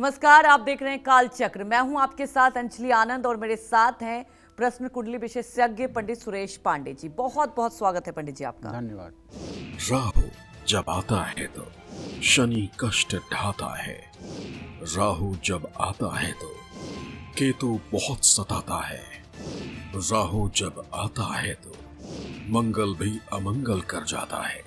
नमस्कार, आप देख रहे हैं काल चक्र। मैं हूं आपके साथ अंजलि आनंद और मेरे साथ हैं प्रश्न कुंडली विशेषज्ञ पंडित सुरेश पांडे जी। बहुत बहुत स्वागत है पंडित जी आपका। धन्यवाद। राहु जब आता है तो शनि कष्ट ढाता है। राहु जब आता है तो केतु बहुत सताता है। राहु जब आता है तो मंगल भी अमंगल कर जाता है।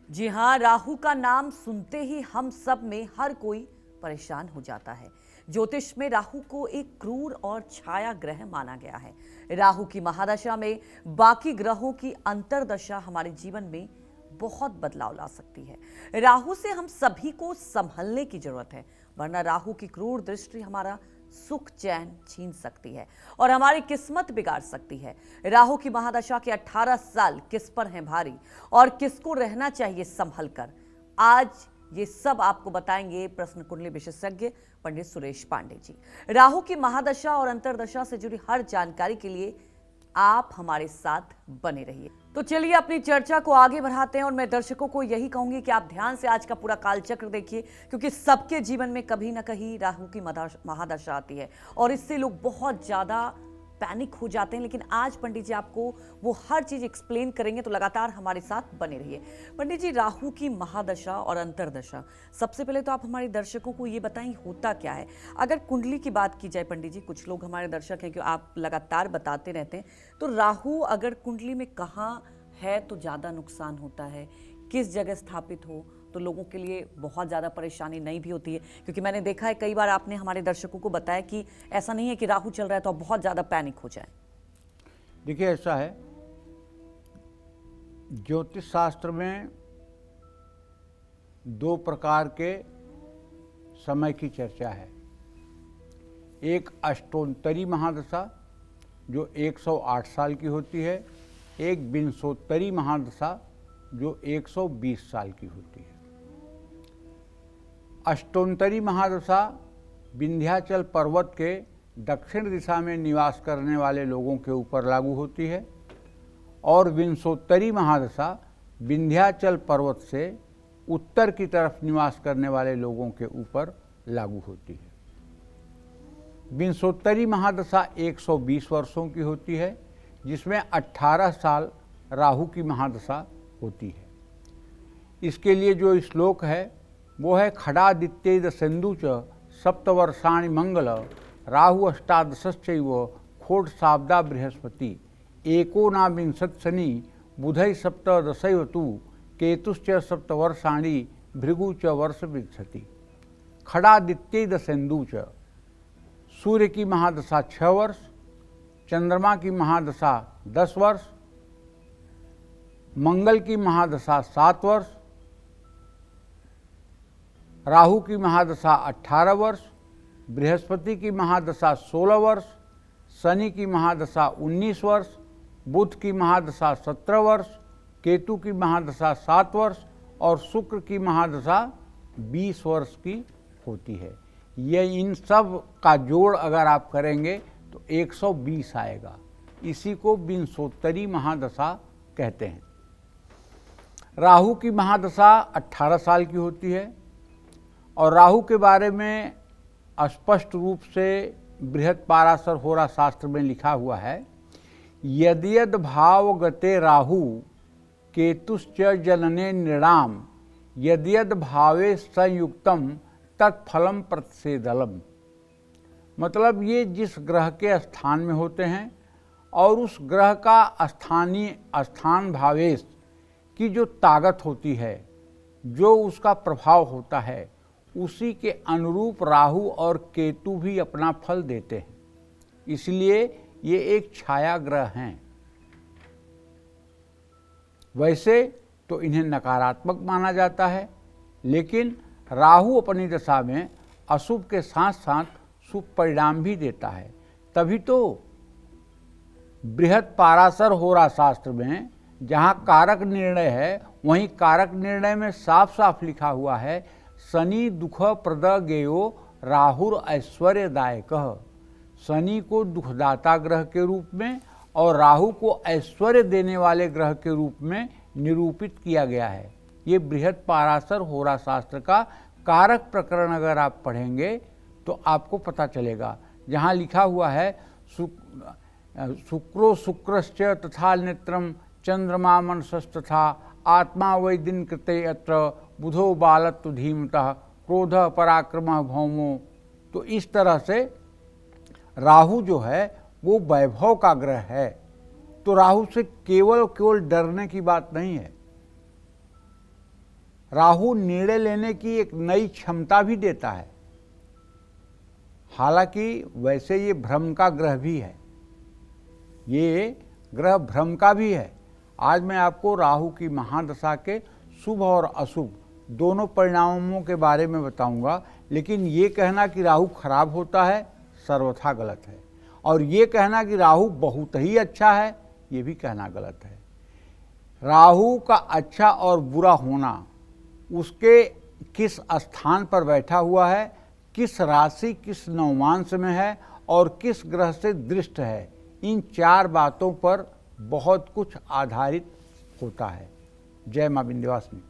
जी हाँ, राहु का नाम सुनते ही हम सब में हर कोई परेशान हो जाता है। ज्योतिष में राहु को एक क्रूर और छाया ग्रह माना गया है। राहु की महादशा में बाकी ग्रहों की अंतर्दशा हमारे जीवन में बहुत बदलाव ला सकती है। राहु से हम सभी को संभलने की जरूरत है, वरना राहु की क्रूर दृष्टि हमारा सुख चैन छीन सकती है और हमारी किस्मत बिगाड़ सकती है। राहु की महादशा के 18 साल किस पर हैं भारी और किसको रहना चाहिए संभल कर, आज ये सब आपको बताएंगे प्रश्न कुंडली विशेषज्ञ पंडित सुरेश पांडे जी। राहु की महादशा और अंतर्दशा से जुड़ी हर जानकारी के लिए आप हमारे साथ बने रहिए। तो चलिए अपनी चर्चा को आगे बढ़ाते हैं और मैं दर्शकों को यही कहूंगी कि आप ध्यान से आज का पूरा कालचक्र देखिए, क्योंकि सबके जीवन में कभी ना कहीं राहु की महादशा आती है और इससे लोग बहुत ज्यादा पैनिक हो जाते हैं। लेकिन आज पंडित जी आपको वो हर चीज एक्सप्लेन करेंगे, तो लगातार हमारे साथ बने रहिए। पंडित जी, राहु की महादशा और अंतर्दशा, सबसे पहले तो आप हमारे दर्शकों को ये बताएं होता क्या है। अगर कुंडली की बात की जाए पंडित जी, कुछ लोग हमारे दर्शक हैं कि आप लगातार बताते रहते हैं, तो राहु अगर कुंडली में कहाँ है तो ज़्यादा नुकसान होता है, किस जगह स्थापित हो तो लोगों के लिए बहुत ज़्यादा परेशानी नहीं भी होती है? क्योंकि मैंने देखा है कई बार आपने हमारे दर्शकों को बताया कि ऐसा नहीं है कि राहु चल रहा है तो आप बहुत ज़्यादा पैनिक हो जाए। देखिए, ऐसा है, ज्योतिष शास्त्र में दो प्रकार के समय की चर्चा है। एक अष्टोत्तरी महादशा जो 108 साल की होती है, एक विंशोत्तरी महादशा जो 120 साल की होती है। अष्टोत्तरी महादशा विंध्याचल पर्वत के दक्षिण दिशा में निवास करने वाले लोगों के ऊपर लागू होती है और विंशोत्तरी महादशा विंध्याचल पर्वत से उत्तर की तरफ निवास करने वाले लोगों के ऊपर लागू होती है। विंशोत्तरी महादशा 120 वर्षों की होती है, जिसमें 18 साल राहु की महादशा होती है। इसके लिए जो श्लोक है वो है खडादित्य दशेन्दु च सप्तवर्षाणि मंगल राहु अष्टादशश्चैव खोट साब्दा बृहस्पति एकोनाविंशत् शनि बुधै सप्तदशैव तु केतुश्च सप्तवर्षाणि भृगु च वर्ष विच्छति। खडादित्य दशेन्दु च, सूर्य की महादशा 6 वर्ष, चंद्रमा की महादशा 10 वर्ष, मंगल की महादशा 7 वर्ष, राहु की महादशा 18 वर्ष, बृहस्पति की महादशा 16 वर्ष, शनि की महादशा 19 वर्ष, बुध की महादशा 17 वर्ष, केतु की महादशा 7 वर्ष और शुक्र की महादशा 20 वर्ष की होती है। ये इन सब का जोड़ अगर आप करेंगे तो 120 आएगा। इसी को विंशोत्तरी महादशा कहते हैं। राहु की महादशा 18 साल की होती है और राहु के बारे में स्पष्ट रूप से बृहत पाराशर होरा शास्त्र में लिखा हुआ है, यद्यद भाव गते राहु केतुश्च जनने नृणाम यद्यद भावे संयुक्तम तत्फलम प्रतिषेधलम। मतलब ये जिस ग्रह के स्थान में होते हैं और उस ग्रह का स्थानीय स्थान भावेश की जो ताकत होती है, जो उसका प्रभाव होता है, उसी के अनुरूप राहु और केतु भी अपना फल देते हैं। इसलिए ये एक छाया ग्रह हैं। वैसे तो इन्हें नकारात्मक माना जाता है, लेकिन राहु अपनी दशा में अशुभ के साथ साथ शुभ परिणाम भी देता है। तभी तो बृहत पाराशर होरा शास्त्र में जहाँ कारक निर्णय है, वहीं कारक निर्णय में साफ साफ लिखा हुआ है, शनि दुख प्रद गेयो राहुर ऐश्वर्यदायकः। शनि को दुखदाता ग्रह के रूप में और राहु को ऐश्वर्य देने वाले ग्रह के रूप में निरूपित किया गया है। ये बृहत पाराशर होरा शास्त्र का कारक प्रकरण अगर आप पढ़ेंगे तो आपको पता चलेगा। जहाँ लिखा हुआ है शुक्रो शुक्रश्च तथा नेत्रम चंद्रमा मनसस्तथा आत्मा वै दिन कृते अत्र बुधो बालत्व धीमतः क्रोध पराक्रम भौमो। तो इस तरह से राहु जो है वो वैभव का ग्रह है। तो राहु से केवल डरने की बात नहीं है, राहु निर्णय लेने की एक नई क्षमता भी देता है। हालांकि वैसे ये भ्रम का ग्रह भी है, ये ग्रह भ्रम का भी है। आज मैं आपको राहु की महादशा के शुभ और अशुभ दोनों परिणामों के बारे में बताऊंगा, लेकिन ये कहना कि राहु खराब होता है सर्वथा गलत है, और ये कहना कि राहु बहुत ही अच्छा है ये भी कहना गलत है। राहु का अच्छा और बुरा होना उसके किस स्थान पर बैठा हुआ है, किस राशि किस नवमांश में है और किस ग्रह से दृष्ट है, इन 4 बातों पर बहुत कुछ आधारित होता है। जय मां विंध्यवासिनी।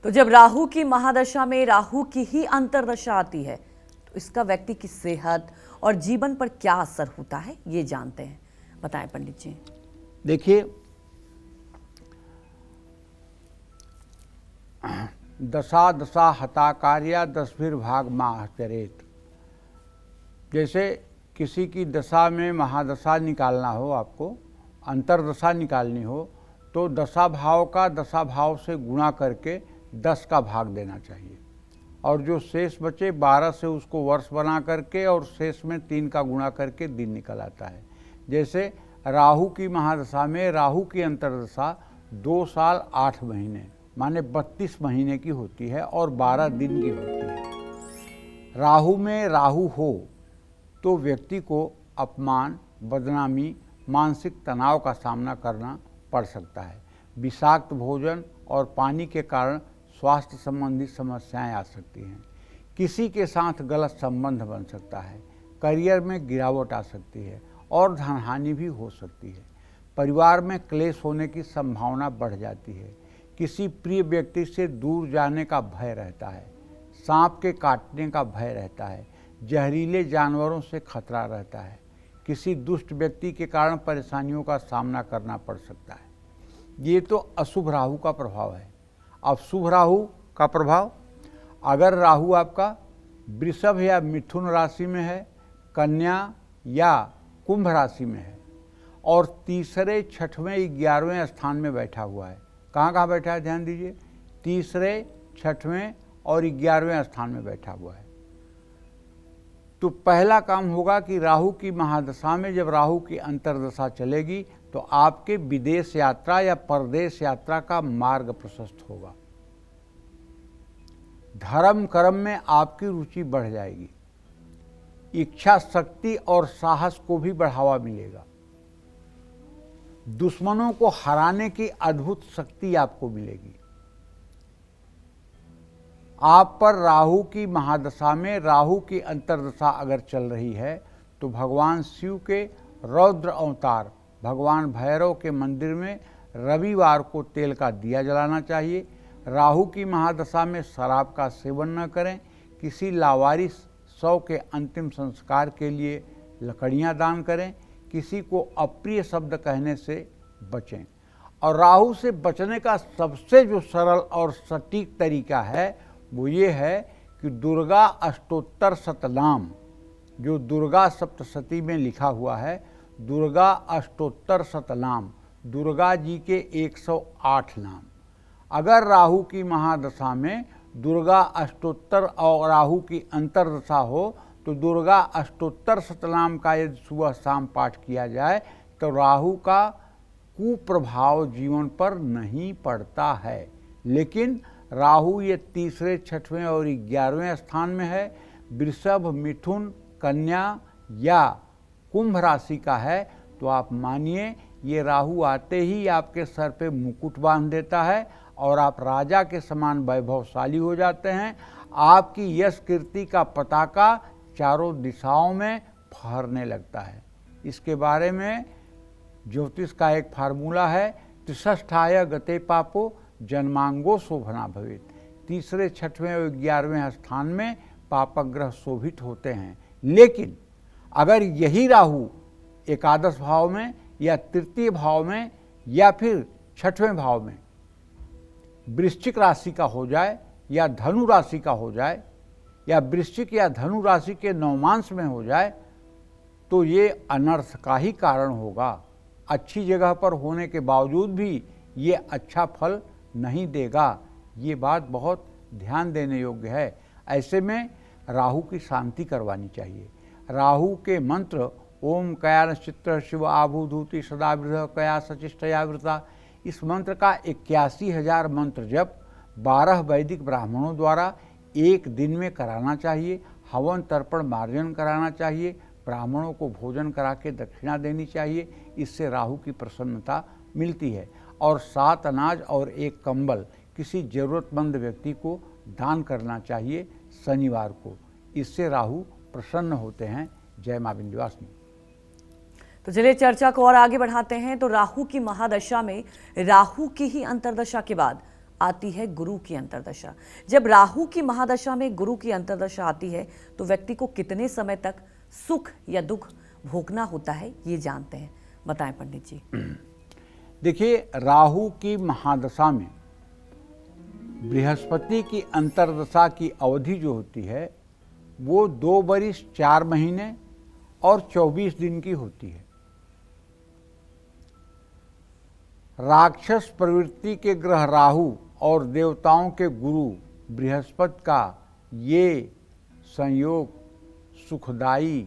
तो जब राहु की महादशा में राहु की ही अंतर्दशा आती है तो इसका व्यक्ति की सेहत और जीवन पर क्या असर होता है ये जानते हैं, बताएं पंडित जी। देखिए, दशा दशा हता कार्या 10 भाग माह चरेत। जैसे किसी की दशा में महादशा निकालना हो, आपको अंतर्दशा निकालनी हो, तो दशा भाव का दशा भाव से गुणा करके 10 का भाग देना चाहिए, और जो शेष बचे 12 से उसको वर्ष बना करके और शेष में 3 का गुणा करके दिन निकल आता है। जैसे राहु की महादशा में राहु की अंतर्दशा 2 साल 8 महीने माने 32 महीने की होती है और 12 दिन की होती है। राहु में राहु हो तो व्यक्ति को अपमान, बदनामी, मानसिक तनाव का सामना करना पड़ सकता है। विषाक्त भोजन और पानी के कारण स्वास्थ्य संबंधी समस्याएं आ सकती हैं। किसी के साथ गलत संबंध बन सकता है, करियर में गिरावट आ सकती है और धनहानि भी हो सकती है। परिवार में क्लेश होने की संभावना बढ़ जाती है। किसी प्रिय व्यक्ति से दूर जाने का भय रहता है। सांप के काटने का भय रहता है। जहरीले जानवरों से खतरा रहता है। किसी दुष्ट व्यक्ति के कारण परेशानियों का सामना करना पड़ सकता है। ये तो अशुभ राहु का प्रभाव है। अब शुभ राहु का प्रभाव, अगर राहु आपका वृषभ या मिथुन राशि में है, कन्या या कुंभ राशि में है और तीसरे, छठवें, 11वें स्थान में बैठा हुआ है। कहाँ बैठा है ध्यान दीजिए, तीसरे, छठवें और 11वें स्थान में बैठा हुआ है। तो पहला काम होगा कि राहु की महादशा में जब राहु की अंतर्दशा चलेगी तो आपके विदेश यात्रा या परदेश यात्रा का मार्ग प्रशस्त होगा। धर्म कर्म में आपकी रुचि बढ़ जाएगी। इच्छा शक्ति और साहस को भी बढ़ावा मिलेगा। दुश्मनों को हराने की अद्भुत शक्ति आपको मिलेगी। आप पर राहु की महादशा में राहु की अंतर्दशा अगर चल रही है तो भगवान शिव के रौद्र अवतार भगवान भैरव के मंदिर में रविवार को तेल का दिया जलाना चाहिए। राहु की महादशा में शराब का सेवन न करें। किसी लावारिस शव के अंतिम संस्कार के लिए लकड़ियां दान करें। किसी को अप्रिय शब्द कहने से बचें। और राहु से बचने का सबसे जो सरल और सटीक तरीका है वो ये है कि दुर्गा अष्टोत्तर शतनाम, जो दुर्गा सप्तशती में लिखा हुआ है, दुर्गा अष्टोत्तर शतनाम, दुर्गा जी के 108 नाम। अगर राहु की महादशा में दुर्गा अष्टोत्तर और राहु की अंतर्दशा हो तो दुर्गा अष्टोत्तर शतनाम का यदि सुबह शाम पाठ किया जाए तो राहु का कुप्रभाव जीवन पर नहीं पड़ता है। लेकिन राहु ये तीसरे, छठवें और 11वें स्थान में है। वृषभ, मिथुन, कन्या या कुंभ राशि का है तो आप मानिए ये राहु आते ही आपके सर पे मुकुट बांध देता है और आप राजा के समान वैभवशाली हो जाते हैं। आपकी यश कीर्ति का पताका चारों दिशाओं में फहरने लगता है। इसके बारे में ज्योतिष का एक फार्मूला है, त्रिषष्ठाय गते पापो जन्मांगो शोभना भवेत्। तीसरे, छठवें और 11वें स्थान में पापग्रह शोभित होते हैं। लेकिन अगर यही राहु एकादश भाव में या तृतीय भाव में या फिर छठवें भाव में वृश्चिक राशि का हो जाए या धनु राशि का हो जाए या वृश्चिक या धनु राशि के नवमांश में हो जाए तो ये अनर्थ का ही कारण होगा। अच्छी जगह पर होने के बावजूद भी ये अच्छा फल नहीं देगा। ये बात बहुत ध्यान देने योग्य है। ऐसे में राहु की शांति करवानी चाहिए। राहु के मंत्र ओम कया नश्चित्र शिव आभूधूति सदावृह कया सचिष्टया वृता, इस मंत्र का 81,000 मंत्र जप 12 वैदिक ब्राह्मणों द्वारा एक दिन में कराना चाहिए। हवन तर्पण मार्जन कराना चाहिए। ब्राह्मणों को भोजन करा के दक्षिणा देनी चाहिए। इससे राहु की प्रसन्नता मिलती है। और 7 अनाज और 1 कंबल किसी ज़रूरतमंद व्यक्ति को दान करना चाहिए शनिवार को। इससे राहु प्रसन्न होते हैं। जय मां विंध्यवासिनी। तो चलिए चर्चा को और आगे बढ़ाते हैं। तो राहु की महादशा में राहु की ही अंतर्दशा के बाद आती है गुरु की अंतर्दशा। जब राहु की महादशा में गुरु की अंतर्दशा आती है तो व्यक्ति को कितने समय तक सुख या दुख भोगना होता है, ये जानते हैं। बताएं पंडित जी। देखिए, राहु की महादशा में बृहस्पति की अंतर्दशा की अवधि जो होती है वो 2 वर्ष 4 महीने और 24 दिन की होती है। राक्षस प्रवृत्ति के ग्रह राहु और देवताओं के गुरु बृहस्पति का ये संयोग सुखदायी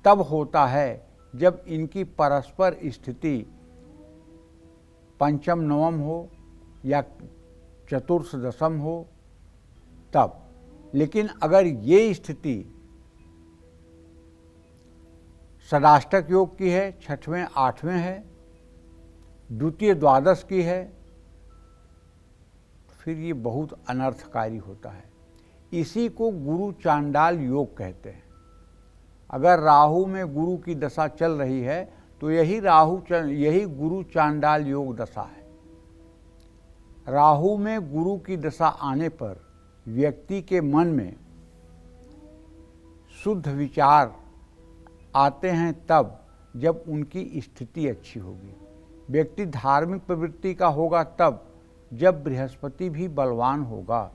तब होता है जब इनकी परस्पर स्थिति पंचम नवम हो या चतुर्थ दशम हो तब। लेकिन अगर ये स्थिति षडाष्टक योग की है, छठवें आठवें है, द्वितीय द्वादश की है, फिर ये बहुत अनर्थकारी होता है। इसी को गुरु चांडाल योग कहते हैं। अगर राहु में गुरु की दशा चल रही है तो यही गुरु चांडाल योग दशा है। राहु में गुरु की दशा आने पर व्यक्ति के मन में शुद्ध विचार आते हैं तब जब उनकी स्थिति अच्छी होगी। व्यक्ति धार्मिक प्रवृत्ति का होगा तब जब बृहस्पति भी बलवान होगा।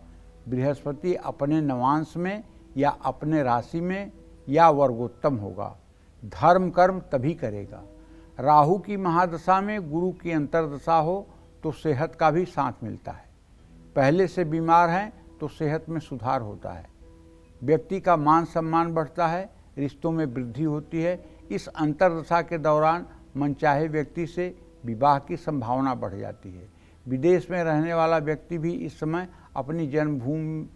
बृहस्पति अपने नवांश में या अपने राशि में या वर्गोत्तम होगा। धर्म कर्म तभी करेगा। राहु की महादशा में गुरु की अंतर्दशा हो तो सेहत का भी साथ मिलता है। पहले से बीमार हैं तो सेहत में सुधार होता है। व्यक्ति का मान सम्मान बढ़ता है, रिश्तों में वृद्धि होती है। इस अंतर्दशा के दौरान मनचाहे व्यक्ति से विवाह की संभावना बढ़ जाती है। विदेश में रहने वाला व्यक्ति भी इस समय अपनी जन्मभूमि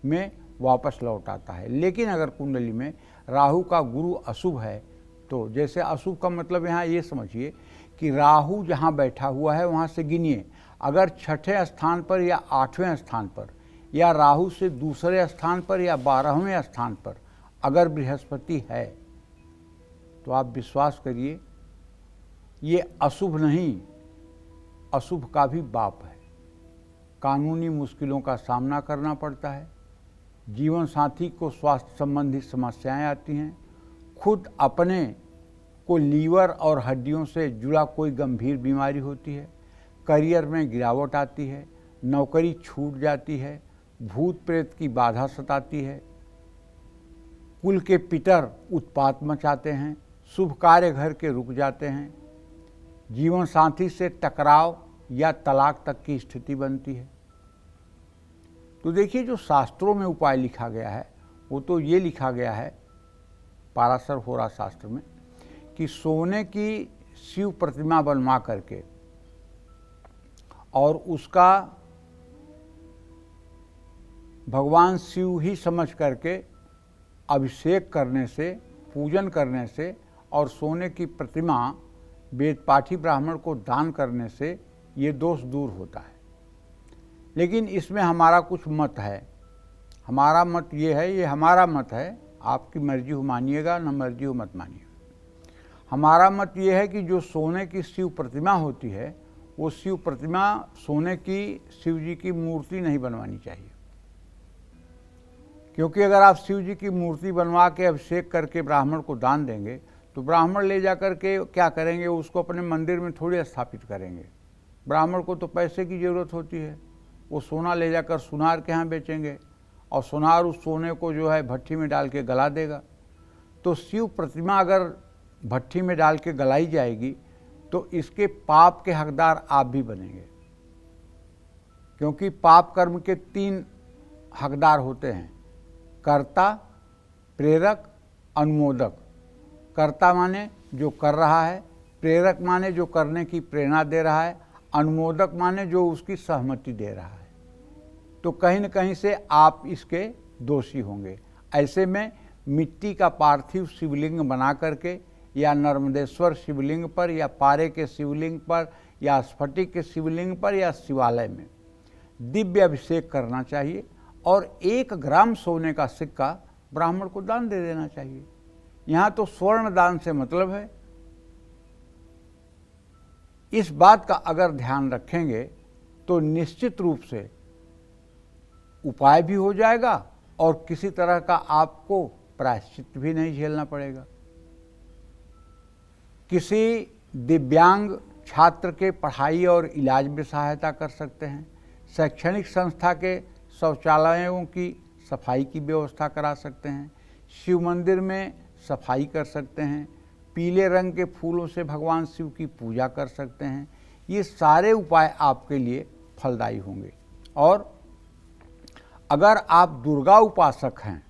में वापस लौट आता है। लेकिन अगर कुंडली में राहु का गुरु अशुभ है तो, जैसे अशुभ का मतलब यहाँ ये समझिए कि राहु जहाँ बैठा हुआ है वहाँ से गिनिए, अगर छठे स्थान पर या 8वें स्थान पर या राहु से दूसरे स्थान पर या 12वें स्थान पर अगर बृहस्पति है तो आप विश्वास करिए ये अशुभ नहीं, अशुभ का भी बाप है। कानूनी मुश्किलों का सामना करना पड़ता है। जीवन साथी को स्वास्थ्य संबंधी समस्याएं आती हैं। खुद अपने को लीवर और हड्डियों से जुड़ा कोई गंभीर बीमारी होती है। करियर में गिरावट आती है। नौकरी छूट जाती है। भूत प्रेत की बाधा सताती है। कुल के पितर उत्पात मचाते हैं। शुभ कार्य घर के रुक जाते हैं। जीवन साथी से टकराव या तलाक तक की स्थिति बनती है। तो देखिए, जो शास्त्रों में उपाय लिखा गया है वो तो ये लिखा गया है पाराशर होरा शास्त्र में कि सोने की शिव प्रतिमा बनवा करके और उसका भगवान शिव ही समझ करके अभिषेक करने से, पूजन करने से और सोने की प्रतिमा वेदपाठी ब्राह्मण को दान करने से ये दोष दूर होता है। लेकिन इसमें हमारा कुछ मत है। हमारा मत ये है, ये हमारा मत है, आपकी मर्जी हो मानिएगा, न मर्जी हो मत मानिएगा। हमारा मत ये है कि जो सोने की शिव प्रतिमा होती है वो शिव प्रतिमा, सोने की शिव जी की मूर्ति नहीं बनवानी चाहिए। क्योंकि अगर आप शिव जी की मूर्ति बनवा के अभिषेक करके ब्राह्मण को दान देंगे तो ब्राह्मण ले जाकर के क्या करेंगे, उसको अपने मंदिर में थोड़ी स्थापित करेंगे। ब्राह्मण को तो पैसे की ज़रूरत होती है, वो सोना ले जाकर सुनार के यहाँ बेचेंगे और सुनार उस सोने को जो है भट्ठी में डाल के गला देगा। तो शिव प्रतिमा अगर भट्ठी में डाल के गलाई जाएगी तो इसके पाप के हकदार आप भी बनेंगे, क्योंकि पाप कर्म के 3 हकदार होते हैं, कर्ता, प्रेरक, अनुमोदक। कर्ता माने जो कर रहा है, प्रेरक माने जो करने की प्रेरणा दे रहा है, अनुमोदक माने जो उसकी सहमति दे रहा है। तो कहीं न कहीं से आप इसके दोषी होंगे। ऐसे में मिट्टी का पार्थिव शिवलिंग बना करके या नर्मदेश्वर शिवलिंग पर या पारे के शिवलिंग पर या स्फटिक के शिवलिंग पर या शिवालय में दिव्य अभिषेक करना चाहिए और 1 ग्राम सोने का सिक्का ब्राह्मण को दान दे देना चाहिए। यहाँ तो स्वर्ण दान से मतलब है। इस बात का अगर ध्यान रखेंगे तो निश्चित रूप से उपाय भी हो जाएगा और किसी तरह का आपको प्रायश्चित भी नहीं झेलना पड़ेगा। किसी दिव्यांग छात्र के पढ़ाई और इलाज में सहायता कर सकते हैं। शैक्षणिक संस्था के शौचालयों की सफाई की व्यवस्था करा सकते हैं। शिव मंदिर में सफाई कर सकते हैं। पीले रंग के फूलों से भगवान शिव की पूजा कर सकते हैं। ये सारे उपाय आपके लिए फलदायी होंगे। और अगर आप दुर्गा उपासक हैं,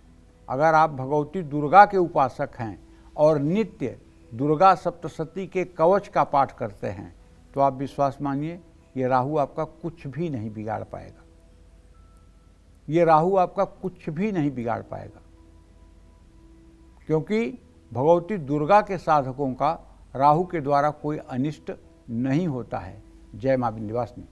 अगर आप भगवती दुर्गा के उपासक हैं और नित्य दुर्गा सप्तशती के कवच का पाठ करते हैं तो आप विश्वास मानिए ये राहु आपका कुछ भी नहीं बिगाड़ पाएगा। ये राहु आपका कुछ भी नहीं बिगाड़ पाएगा, क्योंकि भगवती दुर्गा के साधकों का राहु के द्वारा कोई अनिष्ट नहीं होता है। जय मां विंध्यवासिनी।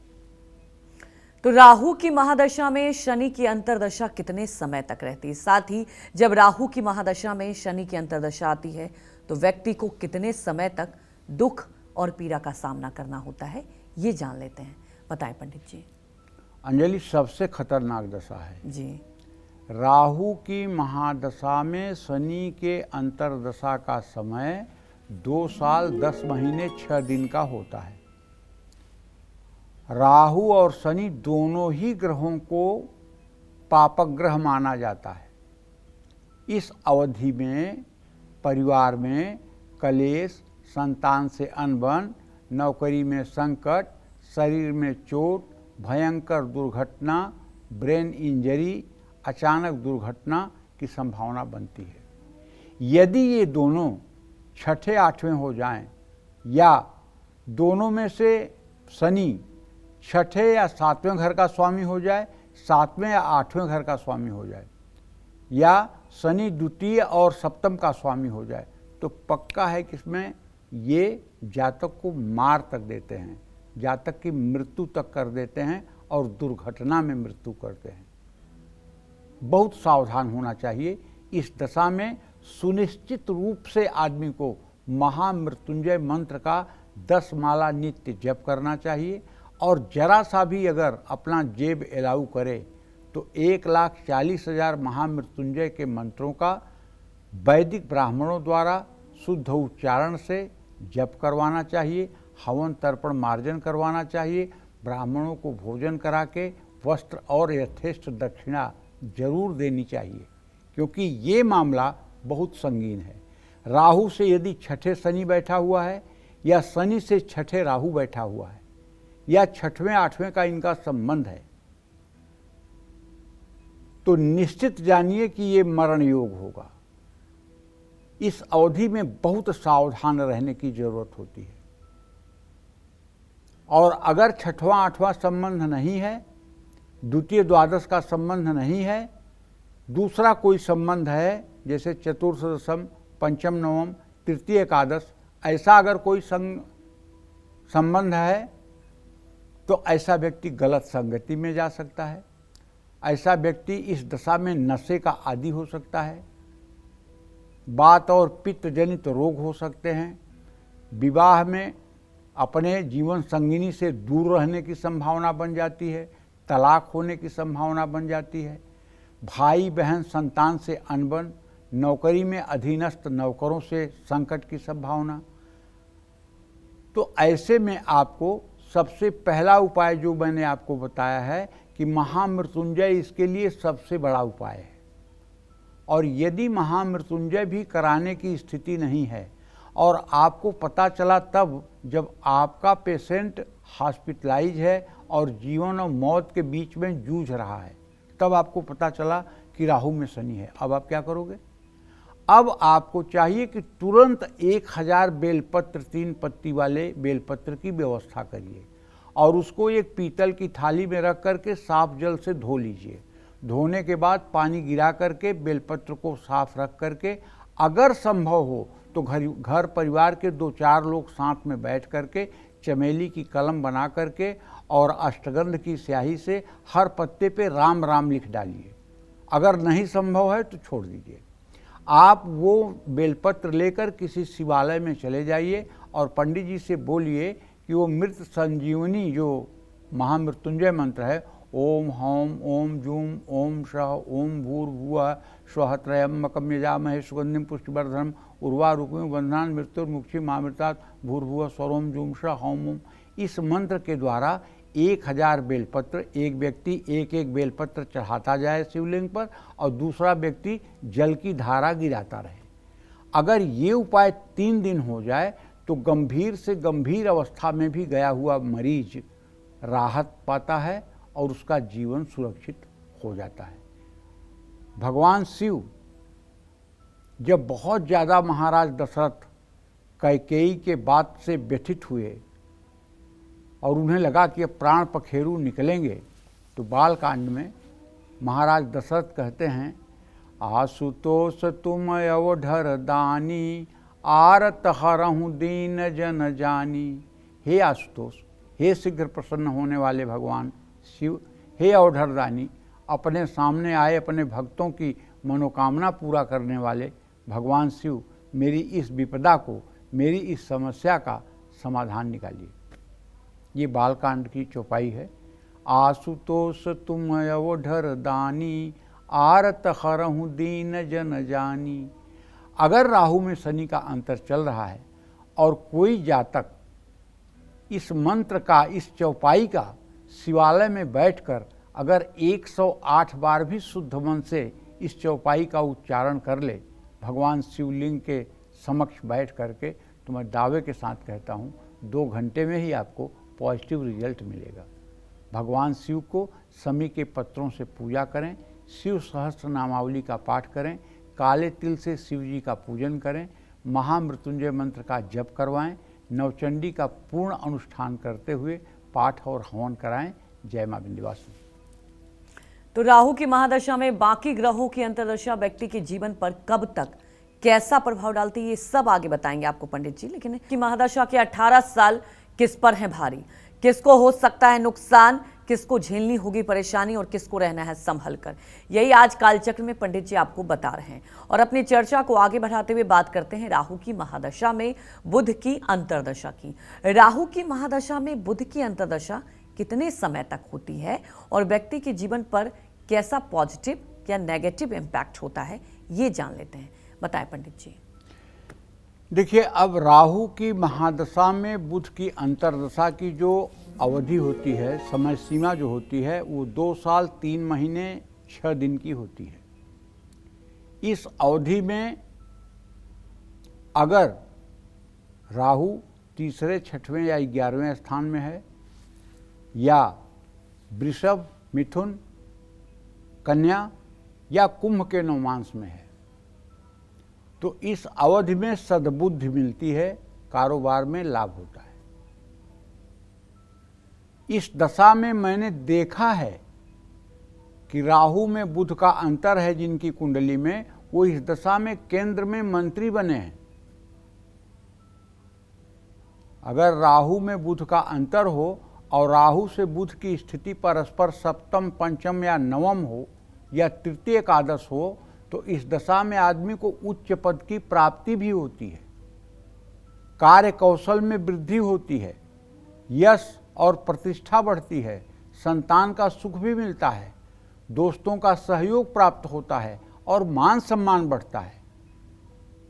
तो राहु की महादशा में शनि की अंतर्दशा कितने समय तक रहती है? साथ ही जब राहु की महादशा में शनि की अंतर्दशा आती है तो व्यक्ति को कितने समय तक दुख और पीड़ा का सामना करना होता है, ये जान लेते हैं। बताएं पंडित जी। अंजलि, सबसे खतरनाक दशा है जी। राहु की महादशा में शनि के अंतर्दशा का समय 2 साल 10 महीने 6 दिन का होता है। राहु और शनि दोनों ही ग्रहों को पापक ग्रह माना जाता है। इस अवधि में परिवार में कलेश, संतान से अनबन, नौकरी में संकट, शरीर में चोट, भयंकर दुर्घटना, ब्रेन इंजरी, अचानक दुर्घटना की संभावना बनती है। यदि ये दोनों 6ठे 8वें हो जाएं या दोनों में से शनि 6ठे या 7वें घर का स्वामी हो जाए, 7वें या 8वें घर का स्वामी हो जाए, या शनि द्वितीय और सप्तम का स्वामी हो जाए, तो पक्का है कि इसमें ये जातक को मार तक देते हैं, जातक की मृत्यु तक कर देते हैं और दुर्घटना में मृत्यु करते हैं। बहुत सावधान होना चाहिए। इस दशा में सुनिश्चित रूप से आदमी को महामृत्युंजय मंत्र का 10 माला नित्य जप करना चाहिए और जरा सा भी अगर अपना जेब अलाउ करे तो 1,40,000 महामृत्युंजय के मंत्रों का वैदिक ब्राह्मणों द्वारा शुद्ध उच्चारण से जप करवाना चाहिए, हवन तर्पण मार्जन करवाना चाहिए, ब्राह्मणों को भोजन करा के वस्त्र और यथेष्ट दक्षिणा जरूर देनी चाहिए, क्योंकि ये मामला बहुत संगीन है। राहु से यदि 6ठे शनि बैठा हुआ है या शनि से 6ठे राहु बैठा हुआ है या 6वें 8वें का इनका संबंध है तो निश्चित जानिए कि ये मरण योग होगा। इस अवधि में बहुत सावधान रहने की जरूरत होती है। और अगर 6वां 8वां संबंध नहीं है, द्वितीय द्वादश का संबंध नहीं है, दूसरा कोई संबंध है जैसे चतुर्थ दशम, पंचम नवम, तृतीय एकादश, ऐसा अगर कोई संबंध है तो ऐसा व्यक्ति गलत संगति में जा सकता है। ऐसा व्यक्ति इस दशा में नशे का आदी हो सकता है। वात और पित्त जनित रोग हो सकते हैं। विवाह में अपने जीवन संगिनी से दूर रहने की संभावना बन जाती है, तलाक होने की संभावना बन जाती है, भाई बहन संतान से अनबन, नौकरी में अधीनस्थ नौकरों से संकट की संभावना। तो ऐसे में आपको सबसे पहला उपाय जो मैंने आपको बताया है कि महामृत्युंजय इसके लिए सबसे बड़ा उपाय है। और यदि महामृत्युंजय भी कराने की स्थिति नहीं है और आपको पता चला तब जब आपका पेशेंट हॉस्पिटलाइज है और जीवन और मौत के बीच में जूझ रहा है, तब आपको पता चला कि राहु में शनि है, अब आप क्या करोगे? अब आपको चाहिए कि तुरंत 1000 बेलपत्र 3 पत्ती वाले बेलपत्र की व्यवस्था करिए और उसको एक पीतल की थाली में रख करके साफ जल से धो लीजिए। धोने के बाद पानी गिरा करके बेलपत्र को साफ रख करके अगर संभव हो तो घर परिवार के 2-4 लोग साथ में बैठ करके चमेली की कलम बना करके और अष्टगंध की स्याही से हर पत्ते पे राम राम लिख डालिए। अगर नहीं संभव है तो छोड़ दीजिए। आप वो बेलपत्र लेकर किसी शिवालय में चले जाइए और पंडित जी से बोलिए कि वो मृत संजीवनी जो महामृत्युंजय मंत्र है, ओम हौम ओम जूम ओम शह ओम भूर्भुवः स्वः त्र्यंबकं यजामहे सुगंधिं पुष्टिवर्धनम् उर्वारुकमिव बन्धनान् मृत्युर्मुक्षीमामृतात् भूर्भुवः स्वरोम जूम शह हौम ओम। इस मंत्र के द्वारा 1000 बेलपत्र, एक व्यक्ति एक बेलपत्र चढ़ाता जाए शिवलिंग पर और दूसरा व्यक्ति जल की धारा गिराता रहे। अगर ये उपाय 3 दिन हो जाए तो गंभीर से गंभीर अवस्था में भी गया हुआ मरीज राहत पाता है और उसका जीवन सुरक्षित हो जाता है। भगवान शिव जब बहुत ज़्यादा महाराज दशरथ कैकेयी के बात से व्यथित हुए और उन्हें लगा कि अब प्राण पखेरु निकलेंगे, तो बालकांड में महाराज दशरथ कहते हैं, आशुतोष तुम अवधर दानी आरत हरहु दीन जन जानी। हे आशुतोष, हे शीघ्र प्रसन्न होने वाले भगवान शिव, हे अवधर दानी, अपने सामने आए अपने भक्तों की मनोकामना पूरा करने वाले भगवान शिव, मेरी इस विपदा को, मेरी इस समस्या का समाधान निकालिए। ये बालकांड की चौपाई है। आशुतोष तुम अवधर दानी आरत हरहु दीन जन जानी। अगर राहु में शनि का अंतर चल रहा है और कोई जातक इस मंत्र का, इस चौपाई का शिवालय में बैठकर अगर 108 बार भी शुद्ध मन से इस चौपाई का उच्चारण कर ले भगवान शिवलिंग के समक्ष बैठ करके, तो मैं दावे के साथ कहता हूँ 2 घंटे में ही आपको पॉजिटिव रिजल्ट मिलेगा। भगवान शिव को शमी के पत्रों से पूजा करें, शिव सहस्त्र नामावली का पाठ करें, काले तिल से शिव जी का पूजन करें, महामृत्युंजय मंत्र का जप करवाएं, नवचंडी का पूर्ण अनुष्ठान करते हुए पाठ और हवन कराएं। जय मां विंध्यवासिनी। तो राहु की महादशा में बाकी ग्रहों की अंतर्दशा व्यक्ति के जीवन पर कब तक कैसा प्रभाव डालती है, ये सब आगे बताएंगे आपको पंडित जी। लेकिन की महादशा के 18 साल किस पर है भारी, किसको हो सकता है नुकसान, किसको झेलनी होगी परेशानी और किसको रहना है संभल कर, यही आज कालचक्र में पंडित जी आपको बता रहे हैं। और अपनी चर्चा को आगे बढ़ाते हुए बात करते हैं राहु की महादशा में बुध की अंतर्दशा की। राहु की महादशा में बुध की अंतर्दशा कितने समय तक होती है और व्यक्ति के जीवन पर कैसा पॉजिटिव या नेगेटिव इम्पैक्ट होता है, ये जान लेते हैं। बताएं पंडित जी। देखिए, अब राहु की महादशा में बुध की अंतर्दशा की जो अवधि होती है, समय सीमा जो होती है, वो 2 साल 3 महीने 6 दिन की होती है। इस अवधि में अगर राहु तीसरे, छठवें या 11वें स्थान में है या वृषभ, मिथुन, कन्या या कुंभ के नवमांश में है, तो इस अवधि में सद्बुद्धि मिलती है, कारोबार में लाभ होता है। इस दशा में मैंने देखा है कि राहु में बुध का अंतर है, जिनकी कुंडली में, वो इस दशा में केंद्र में मंत्री बने हैं। अगर राहु में बुध का अंतर हो और राहु से बुध की स्थिति परस्पर सप्तम, पंचम या नवम हो या तृतीय एकादश हो, तो इस दशा में आदमी को उच्च पद की प्राप्ति भी होती है, कार्य कौशल में वृद्धि होती है, यश और प्रतिष्ठा बढ़ती है, संतान का सुख भी मिलता है, दोस्तों का सहयोग प्राप्त होता है और मान सम्मान बढ़ता है।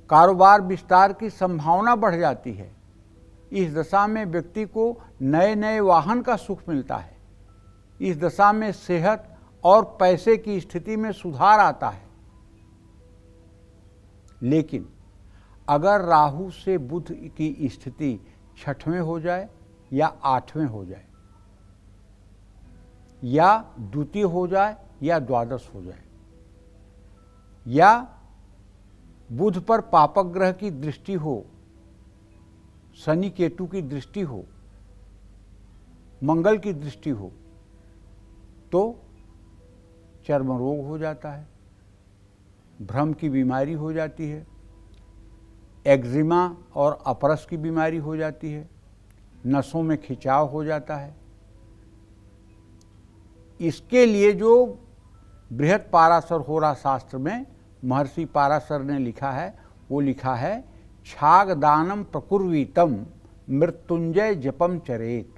कारोबार विस्तार की संभावना बढ़ जाती है। इस दशा में व्यक्ति को नए नए वाहन का सुख मिलता है। इस दशा में सेहत और पैसे की स्थिति में सुधार आता है। लेकिन अगर राहु से बुध की स्थिति छठवें हो जाए या आठवें हो जाए या द्वितीय हो जाए या द्वादश हो जाए, या बुध पर पापक ग्रह की दृष्टि हो, शनि केतु की दृष्टि हो, मंगल की दृष्टि हो, तो चर्म रोग हो जाता है, भ्रम की बीमारी हो जाती है, एक्जिमा और अपरस की बीमारी हो जाती है, नसों में खिंचाव हो जाता है। इसके लिए जो बृहत पाराशर होरा शास्त्र में महर्षि पाराशर ने लिखा है, वो लिखा है छाग दानम प्रकुर्वीतम मृत्युंजय जपम चरेत।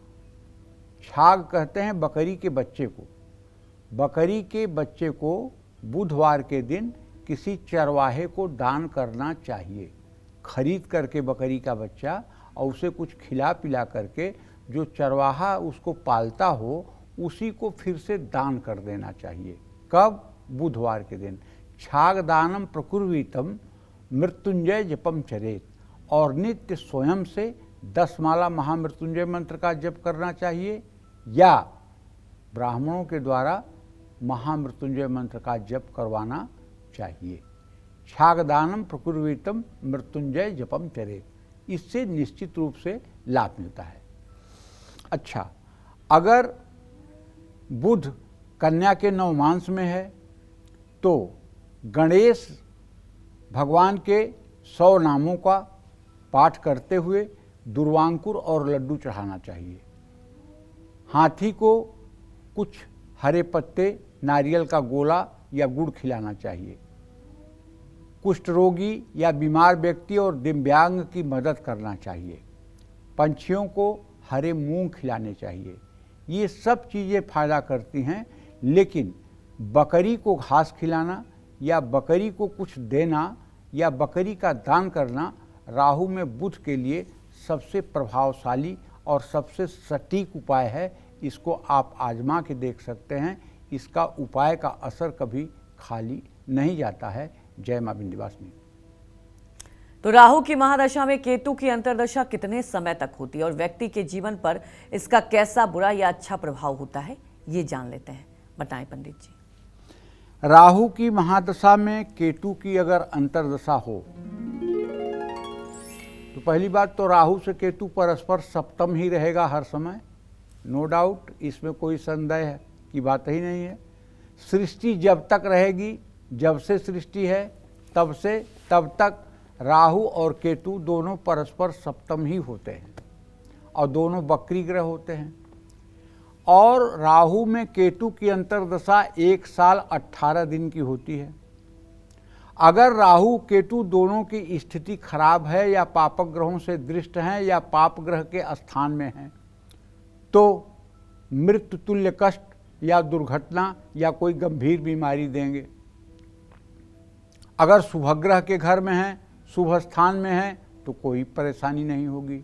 छाग कहते हैं बकरी के बच्चे को। बकरी के बच्चे को बुधवार के दिन किसी चरवाहे को दान करना चाहिए। खरीद करके बकरी का बच्चा और उसे कुछ खिला पिला करके जो चरवाहा उसको पालता हो उसी को फिर से दान कर देना चाहिए। कब? बुधवार के दिन। छाग दानम प्रकुर्वीतम मृत्युंजय जपम चरेत। और नित्य स्वयं से 10 माला महामृत्युंजय मंत्र का जप करना चाहिए या ब्राह्मणों के द्वारा महामृत्युंजय मंत्र का जप करवाना चाहिए। छागदानम प्रकुर्वीतम मृत्युंजय जपम चरेत। इससे निश्चित रूप से लाभ मिलता है। अच्छा, अगर बुध कन्या के नवमांश में है तो गणेश भगवान के 100 नामों का पाठ करते हुए दुर्वांकुर और लड्डू चढ़ाना चाहिए। हाथी को कुछ हरे पत्ते, नारियल का गोला या गुड़ खिलाना चाहिए। कुष्ठ रोगी या बीमार व्यक्ति और दिव्यांग की मदद करना चाहिए। पंछियों को हरे मूंग खिलाने चाहिए। ये सब चीज़ें फायदा करती हैं, लेकिन बकरी को घास खिलाना या बकरी को कुछ देना या बकरी का दान करना राहु में बुध के लिए सबसे प्रभावशाली और सबसे सटीक उपाय है। इसको आप आजमा के देख सकते हैं। इसका उपाय का असर कभी खाली नहीं जाता है। जय मां विंध्यवासिनी। तो राहु की महादशा में केतु की अंतर्दशा कितने समय तक होती है और व्यक्ति के जीवन पर इसका कैसा बुरा या अच्छा प्रभाव होता है, ये जान लेते हैं। बताएं पंडित जी। राहु की महादशा में केतु की अगर अंतर्दशा हो तो पहली बात तो राहु से केतु परस्पर सप्तम ही रहेगा हर समय, नो डाउट, इसमें कोई संदेह की बात ही नहीं है। सृष्टि जब तक रहेगी, जब से सृष्टि है तब से तब तक राहु और केतु दोनों परस्पर सप्तम ही होते हैं और दोनों वक्री ग्रह होते हैं। और राहु में केतु की अंतर्दशा 1 साल 18 दिन की होती है। अगर राहु केतु दोनों की स्थिति खराब है या पापक ग्रहों से दृष्ट हैं या पाप ग्रह के स्थान में हैं तो मृत्यु तुल्य कष्ट या दुर्घटना या कोई गंभीर बीमारी देंगे। अगर शुभ ग्रह के घर में हैं, शुभ स्थान में हैं तो कोई परेशानी नहीं होगी।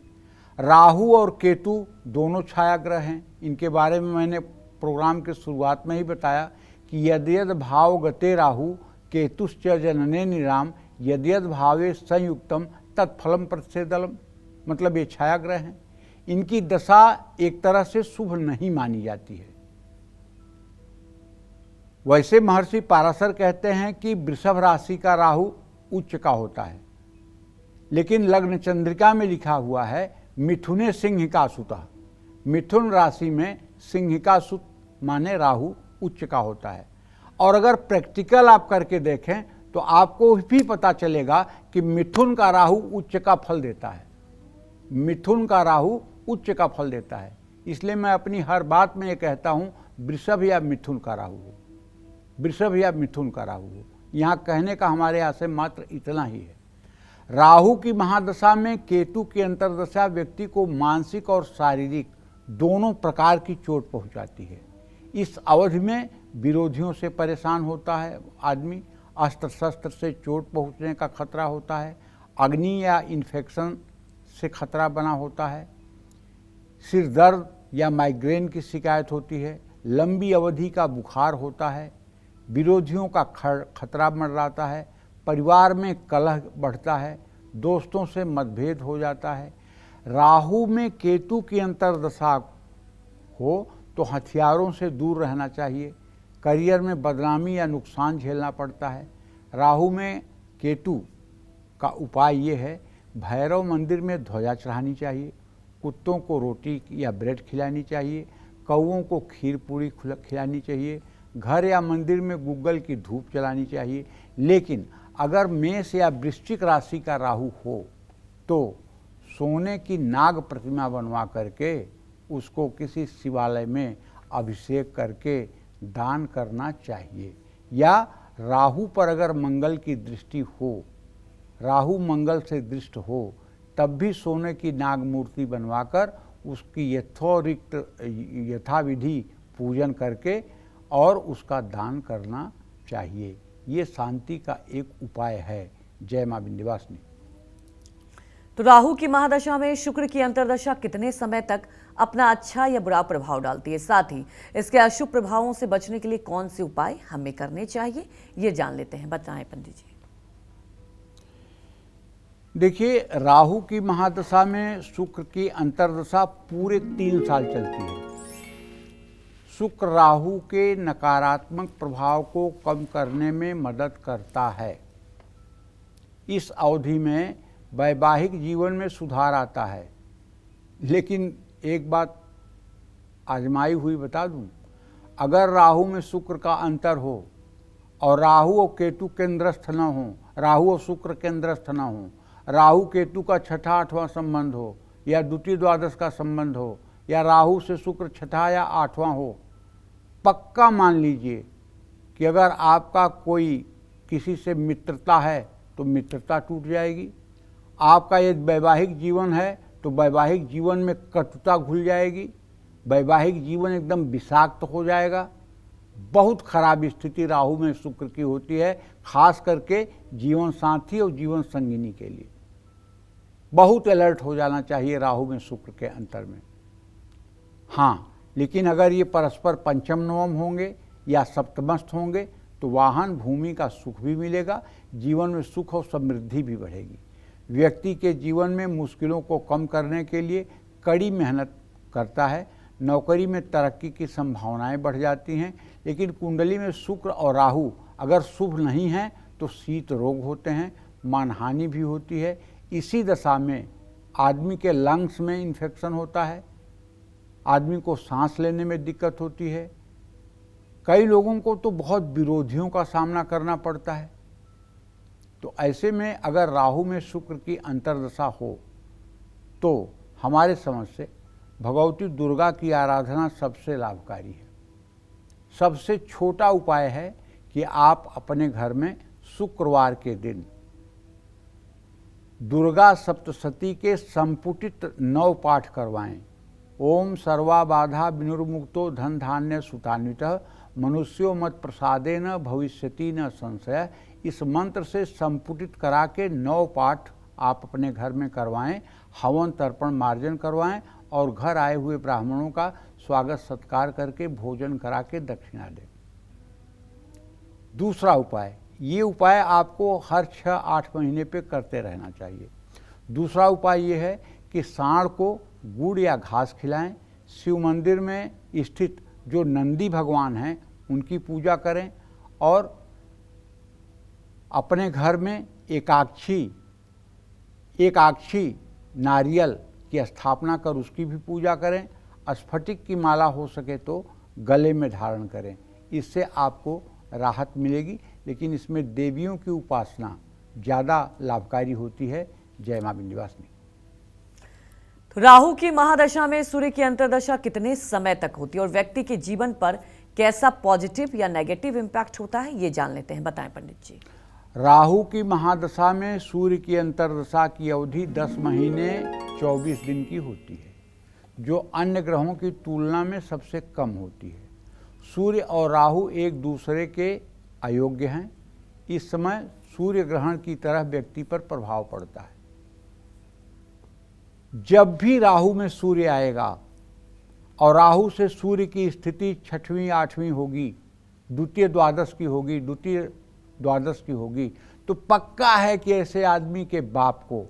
राहु और केतु दोनों छाया ग्रह हैं। इनके बारे में मैंने प्रोग्राम के शुरुआत में ही बताया कि यद्यद भाव गते राहु केतुश्च जनने निराम यद्यद भावे संयुक्तम तत्फलम प्रतिषेधलम। मतलब ये छाया ग्रह हैं। इनकी दशा एक तरह से शुभ नहीं मानी जाती है। वैसे महर्षि पाराशर कहते हैं कि वृषभ राशि का राहु उच्च का होता है, लेकिन लग्न चंद्रिका में लिखा हुआ है मिथुने सिंहिका सुता। मिथुन राशि में सिंहिका सुत माने राहु उच्च का होता है। और अगर प्रैक्टिकल आप करके देखें तो आपको भी पता चलेगा कि मिथुन का राहु उच्च का फल देता है। मिथुन का राहु उच्च का फल देता है। इसलिए मैं अपनी हर बात में ये कहता हूँ वृषभ या मिथुन का राहु हो, वृषभ या मिथुन का राहु हो। यहाँ कहने का हमारे यहाँ से मात्र इतना ही है। राहु की महादशा में केतु की अंतर्दशा व्यक्ति को मानसिक और शारीरिक दोनों प्रकार की चोट पहुंचाती है। इस अवधि में विरोधियों से परेशान होता है आदमी, अस्त्र शस्त्र से चोट पहुंचने का खतरा होता है, अग्नि या इन्फेक्शन से खतरा बना होता है, सिर दर्द या माइग्रेन की शिकायत होती है, लंबी अवधि का बुखार होता है, विरोधियों का खतरा मंडराता है, परिवार में कलह बढ़ता है, दोस्तों से मतभेद हो जाता है। राहु में केतु की अंतर्दशा हो तो हथियारों से दूर रहना चाहिए, करियर में बदनामी या नुकसान झेलना पड़ता है। राहु में केतु का उपाय ये है, भैरव मंदिर में ध्वजा चढ़ानी चाहिए, कुत्तों को रोटी या ब्रेड खिलानी चाहिए, कौओं को खीर पूरी खिलानी चाहिए, घर या मंदिर में गूगल की धूप जलानी चाहिए। लेकिन अगर मेष या वृश्चिक राशि का राहु हो तो सोने की नाग प्रतिमा बनवा करके उसको किसी शिवालय में अभिषेक करके दान करना चाहिए। या राहु पर अगर मंगल की दृष्टि हो, राहु मंगल से दृष्ट हो, तब भी सोने की नाग मूर्ति बनवाकर उसकी यथाविधि पूजन करके और उसका दान करना चाहिए। ये शांति का एक उपाय है। जय मां विंध्यवासिनी। तो राहु की महादशा में शुक्र की अंतर्दशा कितने समय तक अपना अच्छा या बुरा प्रभाव डालती है, साथ ही इसके अशुभ प्रभावों से बचने के लिए कौन से उपाय हमें करने चाहिए, ये जान लेते हैं। बताएं पंडित जी। देखिए, राहु की महादशा में शुक्र की अंतर्दशा पूरे 3 साल चलती है। शुक्र राहु के नकारात्मक प्रभाव को कम करने में मदद करता है। इस अवधि में वैवाहिक जीवन में सुधार आता है। लेकिन एक बात आजमाई हुई बता दूं, अगर राहु में शुक्र का अंतर हो और राहु और केतु केंद्रस्थ न हो, राहु और शुक्र केंद्रस्थ न हो, राहु केतु का छठा आठवां संबंध हो या द्वितीय द्वादश का संबंध हो, या राहु से शुक्र छठा या आठवां हो, पक्का मान लीजिए कि अगर आपका कोई किसी से मित्रता है तो मित्रता टूट जाएगी। आपका यदि वैवाहिक जीवन है तो वैवाहिक जीवन में कटुता घुल जाएगी, वैवाहिक जीवन एकदम विषाक्त हो जाएगा। बहुत खराब स्थिति राहु में शुक्र की होती है, खास करके जीवन साथी और जीवन संगिनी के लिए। बहुत अलर्ट हो जाना चाहिए राहु में शुक्र के अंतर में। हाँ, लेकिन अगर ये परस्पर पंचम नवम होंगे या सप्तमस्थ होंगे तो वाहन भूमि का सुख भी मिलेगा, जीवन में सुख और समृद्धि भी बढ़ेगी। व्यक्ति के जीवन में मुश्किलों को कम करने के लिए कड़ी मेहनत करता है, नौकरी में तरक्की की संभावनाएं बढ़ जाती हैं। लेकिन कुंडली में शुक्र और राहु अगर शुभ नहीं हैं तो शीत रोग होते हैं, मानहानि भी होती है। इसी दशा में आदमी के लंग्स में इन्फेक्शन होता है, आदमी को सांस लेने में दिक्कत होती है। कई लोगों को तो बहुत विरोधियों का सामना करना पड़ता है। तो ऐसे में अगर राहु में शुक्र की अंतर्दशा हो तो हमारे समझ से भगवती दुर्गा की आराधना सबसे लाभकारी है। सबसे छोटा उपाय है कि आप अपने घर में शुक्रवार के दिन दुर्गा सप्तशती के संपुटित 9 पाठ करवाएं। ओम सर्वा बाधा विनिर्मुक्तो धन धान्य सुतान्वितः मनुष्यो मत प्रसादेन भविष्यति न संशय। इस मंत्र से संपुटित करा के 9 पाठ आप अपने घर में करवाएं, हवन तर्पण मार्जन करवाएं और घर आए हुए ब्राह्मणों का स्वागत सत्कार करके भोजन करा के दक्षिणा दें। दूसरा उपाय, ये उपाय आपको हर 6-8 महीने पे करते रहना चाहिए। दूसरा उपाय ये है कि सांड को गुड़ या घास खिलाएं, शिव मंदिर में स्थित जो नंदी भगवान हैं उनकी पूजा करें और अपने घर में एकाक्षी नारियल की स्थापना कर उसकी भी पूजा करें। स्फटिक की माला हो सके तो गले में धारण करें, इससे आपको राहत मिलेगी। लेकिन इसमें देवियों की उपासना ज़्यादा लाभकारी होती है। जय मां विंध्यवासिनी। तो राहु की महादशा में सूर्य की अंतर्दशा कितने समय तक होती है और व्यक्ति के जीवन पर कैसा पॉजिटिव या नेगेटिव इम्पैक्ट होता है, ये जान लेते हैं। बताएं पंडित जी। राहु की महादशा में सूर्य की अंतर्दशा की अवधि 10 महीने 24 दिन की होती है। जो अन्य ग्रहों की तुलना में सबसे कम होती है। सूर्य और राहु एक दूसरे के अयोग्य हैं। इस समय सूर्य ग्रहण की तरह व्यक्ति पर प्रभाव पड़ता है। जब भी राहु में सूर्य आएगा और राहु से सूर्य की स्थिति 6वीं 8वीं होगी, द्वितीय द्वादश की होगी, तो पक्का है कि ऐसे आदमी के बाप को,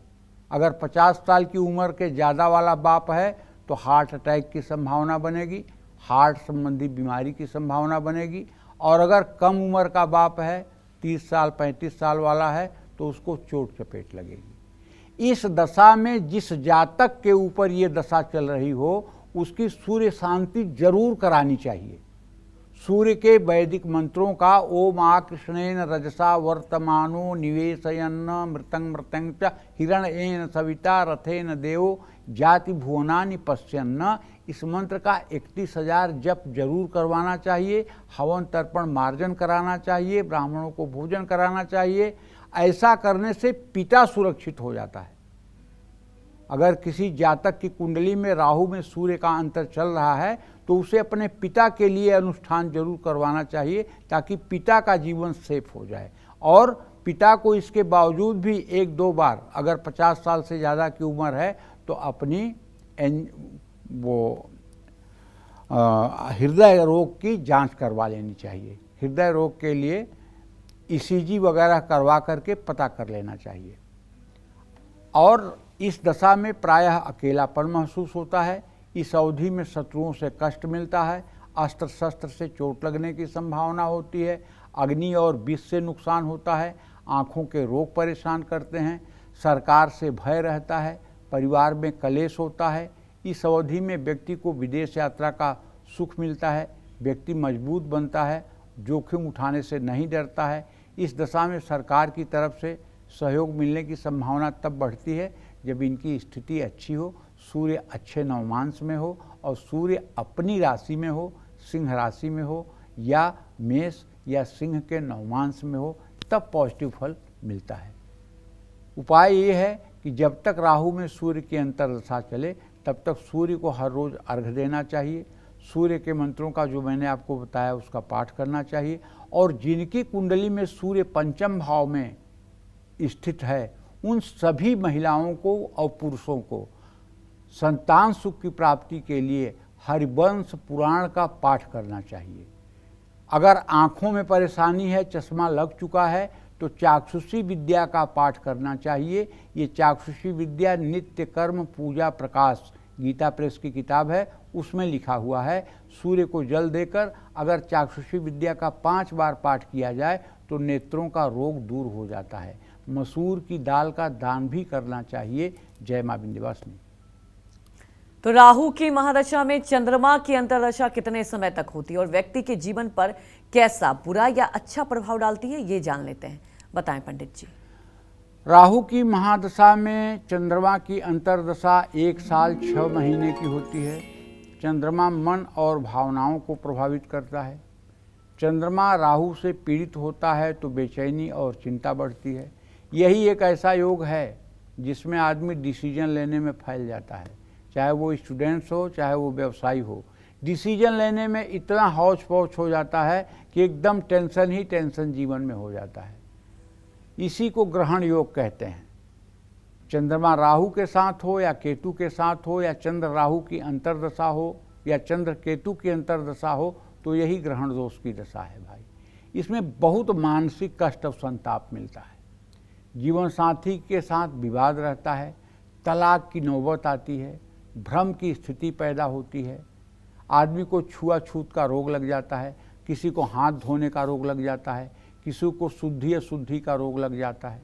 अगर 50 साल की उम्र के ज़्यादा वाला बाप है तो हार्ट अटैक की संभावना बनेगी, हार्ट संबंधी बीमारी की संभावना बनेगी। और अगर कम उम्र का बाप है, 30 साल 35 साल वाला है, तो उसको चोट चपेट लगेगी। इस दशा में जिस जातक के ऊपर ये दशा चल रही हो, उसकी सूर्य शांति जरूर करानी चाहिए। सूर्य के वैदिक मंत्रों का ओम आ कृष्णेन रजसा वर्तमानो निवेशयन्न मृतंग मृतंग च हिरण्येन सविता रथेन देवो जाति भुवनानि पश्यन्न, इस मंत्र का 31,000 जप जरूर करवाना चाहिए। हवन तर्पण मार्जन कराना चाहिए, ब्राह्मणों को भोजन कराना चाहिए। ऐसा करने से पिता सुरक्षित हो जाता है। अगर किसी जातक की कुंडली में राहु में सूर्य का अंतर चल रहा है तो उसे अपने पिता के लिए अनुष्ठान जरूर करवाना चाहिए, ताकि पिता का जीवन सेफ हो जाए। और पिता को इसके बावजूद भी 1-2 बार, अगर 50 साल से ज़्यादा की उम्र है तो अपनी हृदय रोग की जांच करवा लेनी चाहिए। हृदय रोग के लिए ECG वगैरह करवा करके पता कर लेना चाहिए। और इस दशा में प्रायः अकेलापन महसूस होता है। इस अवधि में शत्रुओं से कष्ट मिलता है, अस्त्र शस्त्र से चोट लगने की संभावना होती है, अग्नि और विष से नुकसान होता है, आँखों के रोग परेशान करते हैं, सरकार से भय रहता है, परिवार में कलेश होता है। इस अवधि में व्यक्ति को विदेश यात्रा का सुख मिलता है, व्यक्ति मजबूत बनता है, जोखिम उठाने से नहीं डरता है। इस दशा में सरकार की तरफ से सहयोग मिलने की संभावना तब बढ़ती है जब इनकी स्थिति अच्छी हो, सूर्य अच्छे नवमांश में हो और सूर्य अपनी राशि में हो, सिंह राशि में हो या मेष या सिंह के नवमांश में हो, तब पॉजिटिव फल मिलता है। उपाय ये है कि जब तक राहु में सूर्य की अंतर्दशा चले तब तक सूर्य को हर रोज अर्घ्य देना चाहिए। सूर्य के मंत्रों का जो मैंने आपको बताया उसका पाठ करना चाहिए। और जिनकी कुंडली में सूर्य पंचम भाव में स्थित है, उन सभी महिलाओं को और पुरुषों को संतान सुख की प्राप्ति के लिए हरिवंश पुराण का पाठ करना चाहिए। अगर आँखों में परेशानी है, चश्मा लग चुका है, तो चाक्षुषी विद्या का पाठ करना चाहिए। ये चाक्षुषी विद्या नित्य कर्म पूजा प्रकाश गीता प्रेस की किताब है, उसमें लिखा हुआ है। सूर्य को जल देकर अगर चाक्षुषी विद्या का 5 बार पाठ किया जाए तो नेत्रों का रोग दूर हो जाता है। मसूर की दाल का दान भी करना चाहिए। जय मां विंध्यवासिनी। तो राहु की महादशा में चंद्रमा की अंतर्दशा कितने समय तक होती है और व्यक्ति के जीवन पर कैसा बुरा या अच्छा प्रभाव डालती है, ये जान लेते हैं। बताएं पंडित जी। राहु की महादशा में चंद्रमा की अंतर्दशा 1 साल 6 महीने की होती है। चंद्रमा मन और भावनाओं को प्रभावित करता है। चंद्रमा राहु से पीड़ित होता है तो बेचैनी और चिंता बढ़ती है। यही एक ऐसा योग है जिसमें आदमी डिसीजन लेने में फैल जाता है, चाहे वो स्टूडेंट्स हो चाहे वो व्यवसायी हो। डिसीजन लेने में इतना हौच पौच हो जाता है कि एकदम टेंशन ही टेंशन जीवन में हो जाता है। इसी को ग्रहण योग कहते हैं। चंद्रमा राहु के साथ हो या केतु के साथ हो या चंद्र राहु की अंतर्दशा हो या चंद्र केतु की अंतर्दशा हो, तो यही ग्रहण दोष की दशा है भाई। इसमें बहुत मानसिक कष्ट और संताप मिलता है। जीवन साथी के साथ विवाद रहता है, तलाक की नौबत आती है, भ्रम की स्थिति पैदा होती है, आदमी को छुआछूत का रोग लग जाता है, किसी को हाथ धोने का रोग लग जाता है, किसी को शुद्धि अशुद्धि का रोग लग जाता है।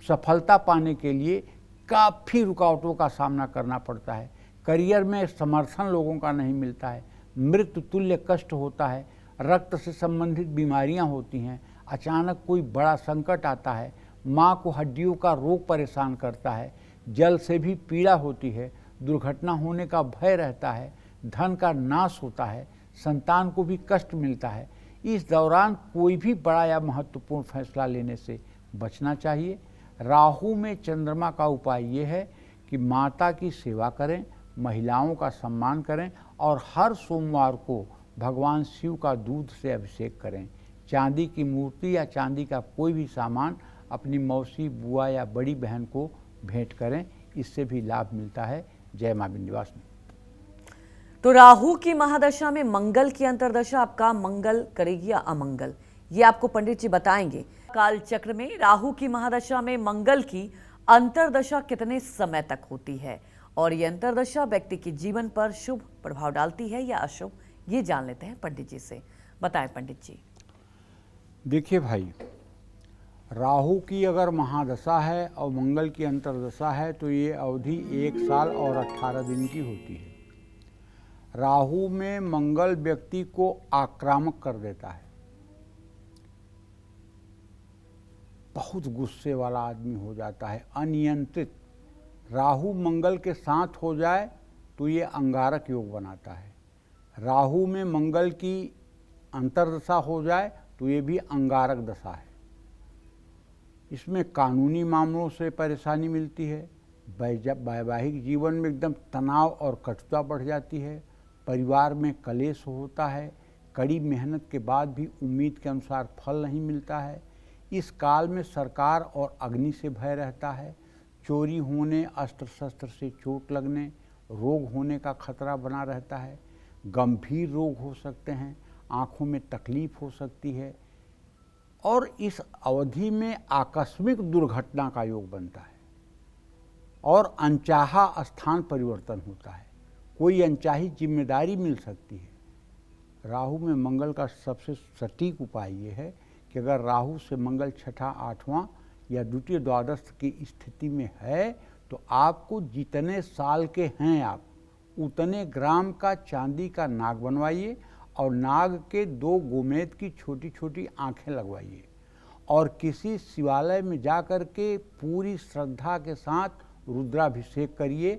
सफलता पाने के लिए काफ़ी रुकावटों का सामना करना पड़ता है। करियर में समर्थन लोगों का नहीं मिलता है, मृत्यु तुल्य कष्ट होता है, रक्त से संबंधित बीमारियां होती हैं, अचानक कोई बड़ा संकट आता है, माँ को हड्डियों का रोग परेशान करता है, जल से भी पीड़ा होती है, दुर्घटना होने का भय रहता है, धन का नाश होता है, संतान को भी कष्ट मिलता है। इस दौरान कोई भी बड़ा या महत्वपूर्ण फैसला लेने से बचना चाहिए। राहु में चंद्रमा का उपाय ये है कि माता की सेवा करें, महिलाओं का सम्मान करें और हर सोमवार को भगवान शिव का दूध से अभिषेक करें। चांदी की मूर्ति या चांदी का कोई भी सामान अपनी मौसी, बुआ या बड़ी बहन को भेंट करें, इससे भी लाभ मिलता है। जय मां विंध्यवासिनी। तो राहु की महादशा में मंगल की अंतर्दशा आपका मंगल करेगी या अमंगल, ये आपको पंडित जी बताएंगे। काल चक्र में राहु की महादशा में मंगल की अंतर्दशा कितने समय तक होती है और ये अंतर्दशा व्यक्ति के जीवन पर शुभ प्रभाव डालती है या अशुभ, ये जान लेते हैं पंडित जी से। बताएं पंडित जी। देखिए भाई, राहु की अगर महादशा है और मंगल की अंतर्दशा है तो ये अवधि 1 साल और 18 दिन की होती है। राहु में मंगल व्यक्ति को आक्रामक कर देता है, बहुत गुस्से वाला आदमी हो जाता है, अनियंत्रित। राहु मंगल के साथ हो जाए तो ये अंगारक योग बनाता है। राहु में मंगल की अंतर्दशा हो जाए तो ये भी अंगारक दशा है। इसमें कानूनी मामलों से परेशानी मिलती है, वैवाहिक जीवन में एकदम तनाव और कटुता बढ़ जाती है, परिवार में कलेश होता है, कड़ी मेहनत के बाद भी उम्मीद के अनुसार फल नहीं मिलता है। इस काल में सरकार और अग्नि से भय रहता है, चोरी होने, अस्त्र शस्त्र से चोट लगने, रोग होने का खतरा बना रहता है, गंभीर रोग हो सकते हैं, आँखों में तकलीफ हो सकती है और इस अवधि में आकस्मिक दुर्घटना का योग बनता है और अनचाहा स्थान परिवर्तन होता है, कोई अनचाही जिम्मेदारी मिल सकती है। राहु में मंगल का सबसे सटीक उपाय ये है कि अगर राहु से मंगल छठा, आठवां या द्वितीय द्वादश की स्थिति में है तो आपको जितने साल के हैं आप उतने ग्राम का चांदी का नाग बनवाइए और नाग के 2 गोमेद की छोटी छोटी आँखें लगवाइए और किसी शिवालय में जाकर के पूरी श्रद्धा के साथ रुद्राभिषेक करिए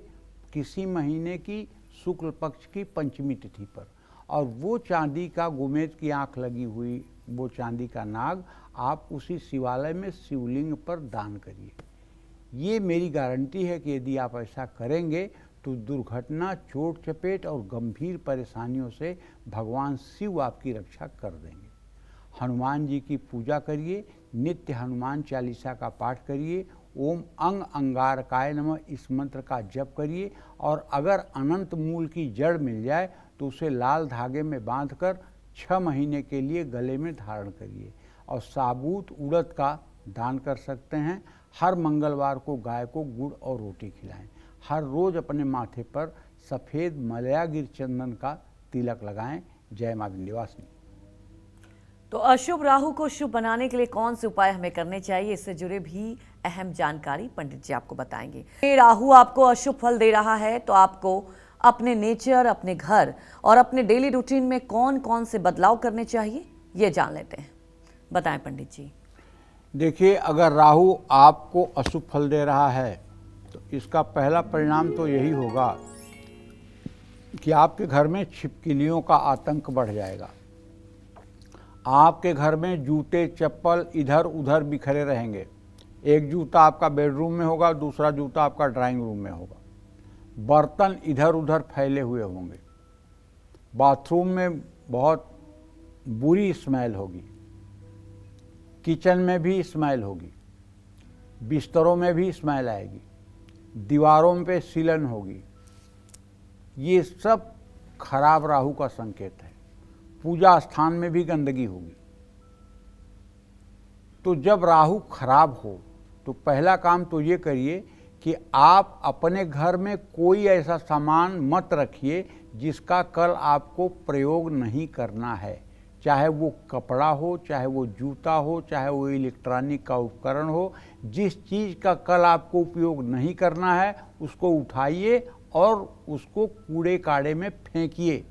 किसी महीने की शुक्ल पक्ष की पंचमी तिथि पर, और वो चांदी का गोमेद की आँख लगी हुई वो चांदी का नाग आप उसी शिवालय में शिवलिंग पर दान करिए। ये मेरी गारंटी है कि यदि आप ऐसा करेंगे तो दुर्घटना, चोट चपेट और गंभीर परेशानियों से भगवान शिव आपकी रक्षा कर देंगे। हनुमान जी की पूजा करिए, नित्य हनुमान चालीसा का पाठ करिए, ओम अंग अंगारकाय नमः इस मंत्र का जप करिए और अगर अनंत मूल की जड़ मिल जाए तो उसे लाल धागे में बांधकर 6 महीने के लिए गले में धारण करिए और साबूत उड़द का दान कर सकते हैं। हर मंगलवार को गाय को गुड़ और रोटी खिलाएं। हर रोज़ अपने माथे पर सफ़ेद मलयागिर चंदन का तिलक लगाएं। जय मां विंध्यवासिनी। तो अशुभ राहु को शुभ बनाने के लिए कौन से उपाय हमें करने चाहिए, इससे जुड़े भी अहम जानकारी पंडित जी आपको बताएंगे। ये राहु आपको अशुभ फल दे रहा है तो आपको अपने नेचर, अपने घर और अपने डेली रूटीन में कौन कौन से बदलाव करने चाहिए, ये जान लेते हैं। बताएं पंडित जी। देखिए, अगर राहु आपको अशुभ फल दे रहा है तो इसका पहला परिणाम तो यही होगा कि आपके घर में छिपकलियों का आतंक बढ़ जाएगा। आपके घर में जूते चप्पल इधर उधर बिखरे रहेंगे। एक जूता आपका बेडरूम में होगा, दूसरा जूता आपका ड्राइंग रूम में होगा। बर्तन इधर उधर फैले हुए होंगे। बाथरूम में बहुत बुरी स्मेल होगी, किचन में भी स्मेल होगी, बिस्तरों में भी स्मेल आएगी, दीवारों पे सीलन होगी। ये सब खराब राहु का संकेत है। पूजा स्थान में भी गंदगी होगी। तो जब राहु खराब हो तो पहला काम तो ये करिए कि आप अपने घर में कोई ऐसा सामान मत रखिए जिसका कल आपको प्रयोग नहीं करना है। चाहे वो कपड़ा हो, चाहे वो जूता हो, चाहे वो इलेक्ट्रॉनिक का उपकरण हो, जिस चीज़ का कल आपको उपयोग नहीं करना है उसको उठाइए और उसको कूड़े काड़े में फेंकिए,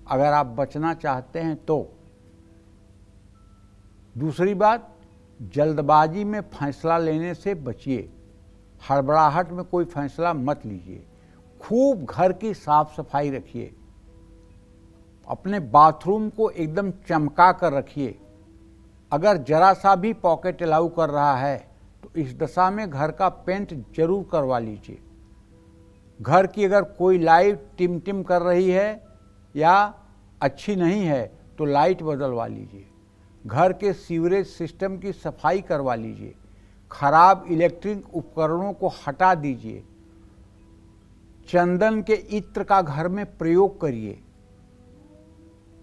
अगर आप बचना चाहते हैं तो। दूसरी बात, जल्दबाजी में फैसला लेने से बचिए। हड़बड़ाहट में कोई फैसला मत लीजिए। खूब घर की साफ सफाई रखिए। अपने बाथरूम को एकदम चमका कर रखिए। अगर जरा सा भी पॉकेट अलाउ कर रहा है तो इस दशा में घर का पेंट जरूर करवा लीजिए। घर की अगर कोई लाइट टिम कर रही है या अच्छी नहीं है तो लाइट बदलवा लीजिए। घर के सीवरेज सिस्टम की सफाई करवा लीजिए। खराब इलेक्ट्रिक उपकरणों को हटा दीजिए। चंदन के इत्र का घर में प्रयोग करिए।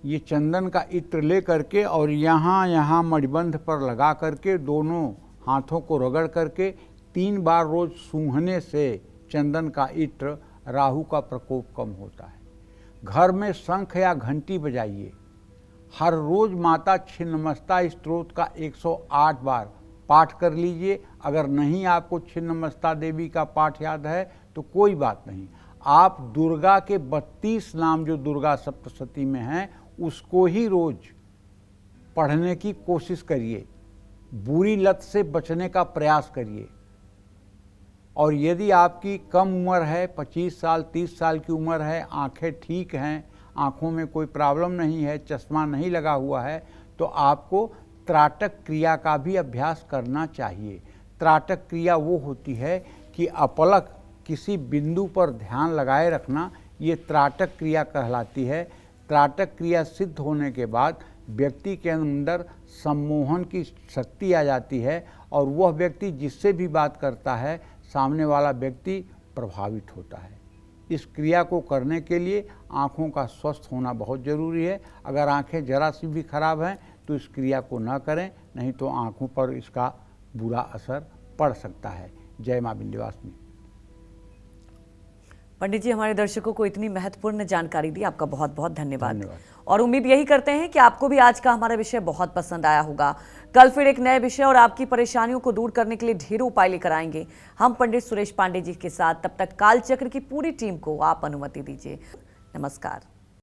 ये चंदन का इत्र ले करके और यहाँ मणिबंध पर लगा करके दोनों हाथों को रगड़ करके 3 बार रोज सूंघने से चंदन का इत्र राहु का प्रकोप कम होता है। घर में शंख या घंटी बजाइए। हर रोज माता छिन्नमस्ता स्तोत्र का 108 बार पाठ कर लीजिए। अगर नहीं आपको छिन्नमस्ता देवी का पाठ याद है तो कोई बात नहीं, आप दुर्गा के 32 नाम जो दुर्गा सप्तशती में हैं उसको ही रोज पढ़ने की कोशिश करिए। बुरी लत से बचने का प्रयास करिए। और यदि आपकी कम उम्र है, 25 साल 30 साल की उम्र है, आंखें ठीक हैं, आँखों में कोई प्रॉब्लम नहीं है, चश्मा नहीं लगा हुआ है, तो आपको त्राटक क्रिया का भी अभ्यास करना चाहिए। त्राटक क्रिया वो होती है कि अपलक किसी बिंदु पर ध्यान लगाए रखना, ये त्राटक क्रिया कहलाती है। त्राटक क्रिया सिद्ध होने के बाद व्यक्ति के अंदर सम्मोहन की शक्ति आ जाती है और वह व्यक्ति जिससे भी बात करता है सामने वाला व्यक्ति प्रभावित होता है। इस क्रिया को करने के लिए आँखों का स्वस्थ होना बहुत ज़रूरी है। अगर आँखें जरा सी भी खराब हैं तो इस क्रिया को न करें, नहीं तो आँखों पर इसका बुरा असर पड़ सकता है। जय माँ विंध्यवासिनी। पंडित जी, हमारे दर्शकों को इतनी महत्वपूर्ण जानकारी दी, आपका बहुत बहुत धन्यवाद। और उम्मीद यही करते हैं कि आपको भी आज का हमारा विषय बहुत पसंद आया होगा। कल फिर एक नए विषय और आपकी परेशानियों को दूर करने के लिए ढेरों उपाय लेकर आएंगे हम पंडित सुरेश पांडे जी के साथ। तब तक कालचक्र की पूरी टीम को आप अनुमति दीजिए। नमस्कार।